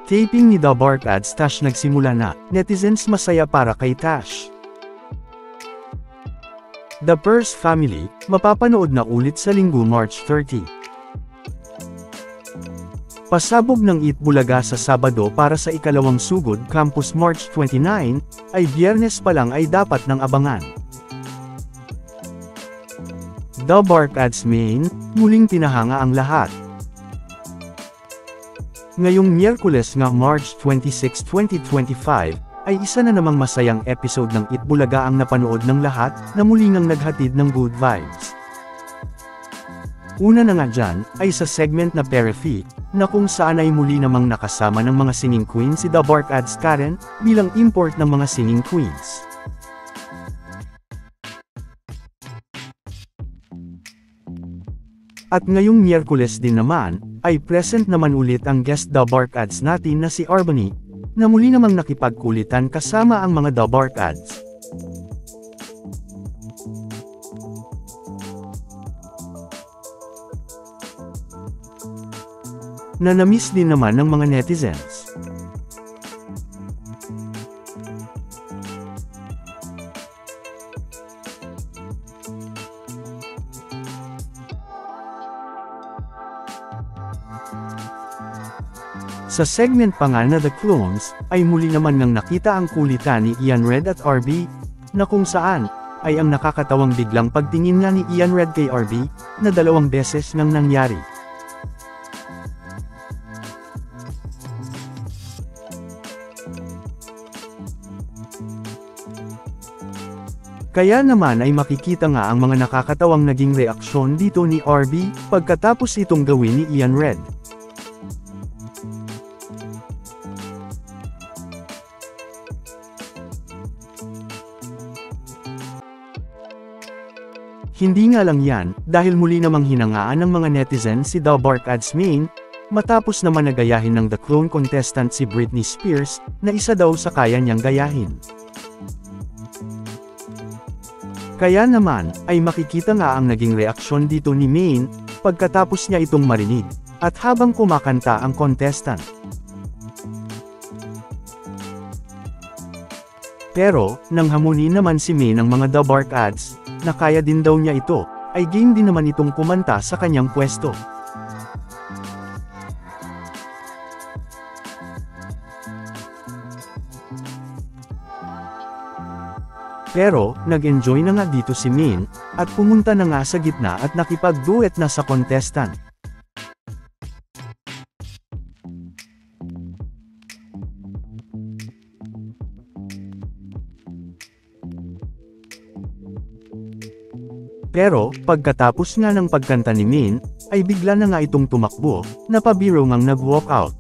Taping ni The Barkads Tash nagsimula na, netizens masaya para kay Tash. The Purse Family, mapapanood na ulit sa Linggo March 30. Pasabog ng Eat Bulaga sa Sabado para sa ikalawang sugod Campus March 29, ay Biyernes pa lang ay dapat nang abangan. The Barkads Main, muling pinahanga ang lahat. Ngayong Miyerkules nga March 26, 2025, ay isa na namang masayang episode ng Eat Bulaga ang napanood ng lahat, na muli ngang naghatid ng good vibes. Una na nga dyan, ay sa segment na Perifi, na kung saan ay muli namang nakasama ng mga singing queens si The Barkads Karen, bilang import ng mga singing queens. At ngayong Miyerkules din naman, ay present naman ulit ang guest The Barkads natin na si Arbony, na muli namang nakipagkulitan kasama ang mga The Barkads. Na na-miss din naman ng mga netizens. Sa segment pa nga na The Clones, ay muli naman ngang nakita ang kulitan ni Ian Red at RB, na kung saan, ay ang nakakatawang biglang pagtingin nga ni Ian Red kay RB, na 2 beses nang nangyari. Kaya naman ay makikita nga ang mga nakakatawang naging reaksyon dito ni RB, pagkatapos itong gawin ni Ian Red. Hindi nga lang yan, dahil muli namang hinangaan ng mga netizens si The Barkads Main, matapos naman nagayahin ng The Clone contestant si Britney Spears, na isa daw sa kaya niyang gayahin. Kaya naman, ay makikita nga ang naging reaksyon dito ni Main, pagkatapos niya itong marinig, at habang kumakanta ang contestant. Pero, nang hamunin naman si Main ng mga The Barkads, na kaya din daw niya ito, ay game din naman itong kumanta sa kanyang pwesto. Pero, nag-enjoy na nga dito si Min, at pumunta na nga sa gitna at nakipag-duet na sa contestant. Pero, pagkatapos nga ng pagkanta ni Min, ay bigla na nga itong tumakbo, na pabiro ngang nag-walk out.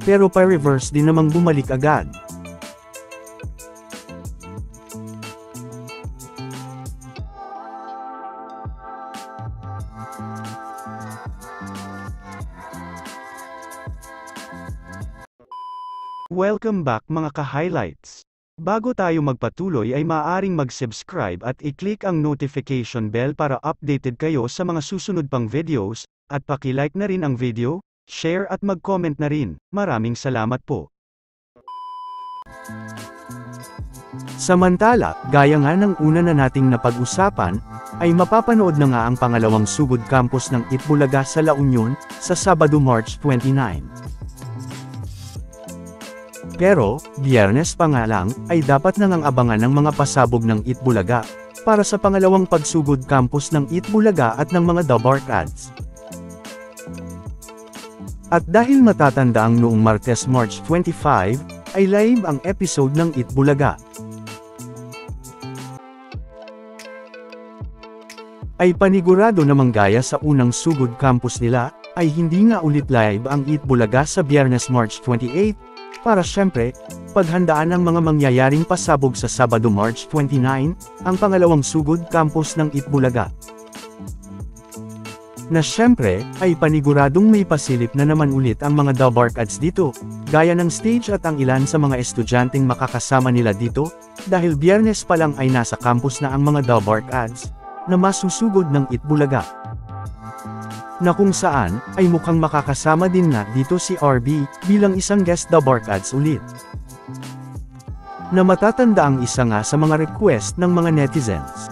Pero pa-reverse din namang bumalik agad. Welcome back mga ka-highlights. Bago tayo magpatuloy ay maaaring mag-subscribe at i-click ang notification bell para updated kayo sa mga susunod pang videos, at paki-like na rin ang video, share at mag-comment na rin. Maraming salamat po. Samantala, gaya nga ng una na nating napag-usapan, ay mapapanood na nga ang pangalawang sugod campus ng Eat Bulaga sa La Union, sa Sabado March 29. Pero, Biyernes pa nga lang, ay dapat na ngang abangan ng mga pasabog ng Eat Bulaga, para sa pangalawang pagsugod campus ng Eat Bulaga at ng mga The Barkads. At dahil matatanda ang noong Martes March 25, ay live ang episode ng Eat Bulaga. Ay panigurado namang gaya sa unang sugod campus nila, ay hindi nga ulit live ang Eat Bulaga sa Biyernes March 28, para syempre, paghandaan ang mga mangyayaring pasabog sa Sabado March 29, ang pangalawang sugod campus ng Eat Bulaga. Na syempre, ay paniguradong may pasilip na naman ulit ang mga The Bark Ads dito, gaya ng stage at ang ilan sa mga estudyanteng makakasama nila dito, dahil Biyernes pa lang ay nasa campus na ang mga The Bark Ads, na masusugod ng Itbulaga. Na kung saan, ay mukhang makakasama din na dito si RB, bilang isang guest The Bark Ads ulit. Na matatanda ang isa nga sa mga request ng mga netizens.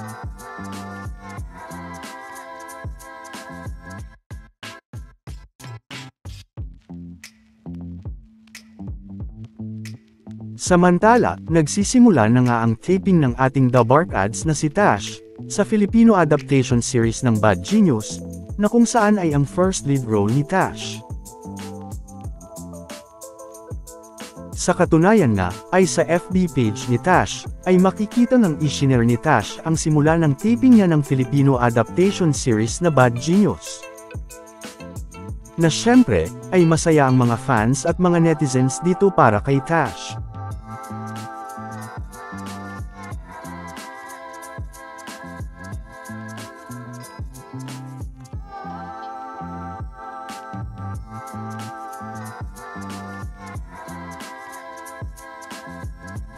Samantala, nagsisimula na nga ang taping ng ating The Bark Ads na si Tash, sa Filipino adaptation series ng Bad Genius, na kung saan ay ang first lead role ni Tash. Sa katunayan nga, ay sa FB page ni Tash, ay makikita ng isinare ni Tash ang simula ng taping niya ng Filipino adaptation series na Bad Genius. Na syempre, ay masaya ang mga fans at mga netizens dito para kay Tash.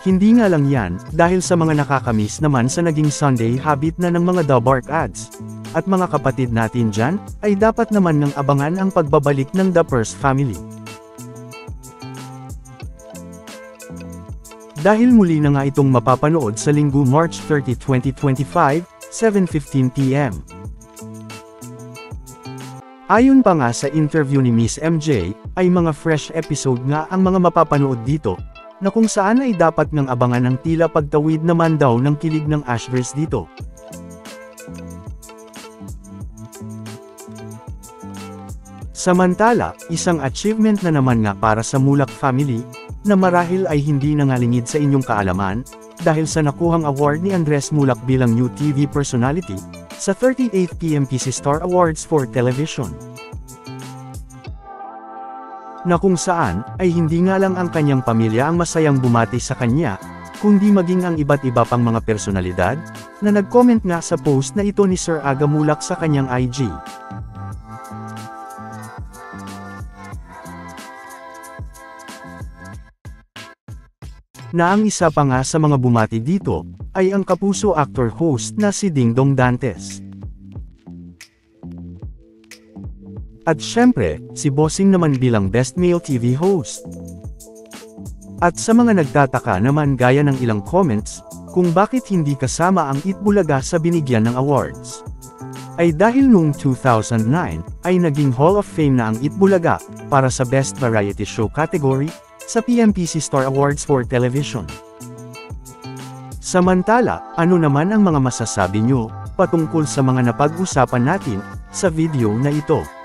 Hindi nga lang yan, dahil sa mga nakakamiss naman sa naging Sunday habit na ng mga The Bark Ads. At mga kapatid natin dyan, ay dapat naman ng abangan ang pagbabalik ng The Purse family. Dahil muli na nga itong mapapanood sa Linggo March 30, 2025, 7:15 PM. Ayon pa nga sa interview ni Miss MJ, ay mga fresh episode nga ang mga mapapanood dito, na kung saan ay dapat ngang abangan ang tila pagtawid naman daw ng kilig ng Ashverse dito. Samantala, isang achievement na naman nga para sa Mulak family, na marahil ay hindi nangalingid sa inyong kaalaman, dahil sa nakuhang award ni Andres Mulak bilang New TV Personality, sa 38th PMPC Star Awards for Television. Na kung saan, ay hindi nga lang ang kanyang pamilya ang masayang bumati sa kanya, kundi maging ang iba't iba pang mga personalidad, na nag-comment nga sa post na ito ni Sir Aga Mulak sa kanyang IG. Na ang isa pa nga sa mga bumati dito, ay ang kapuso actor-host na si Dingdong Dantes. At syempre, si Bossing naman bilang Best Male TV Host. At sa mga nagtataka naman gaya ng ilang comments, kung bakit hindi kasama ang Itbulaga sa binigyan ng awards. Ay dahil noong 2009, ay naging Hall of Fame na ang Itbulaga, para sa Best Variety Show category, sa PMPC Star Awards for Television. Samantala, ano naman ang mga masasabi nyo, patungkol sa mga napag-usapan natin, sa video na ito?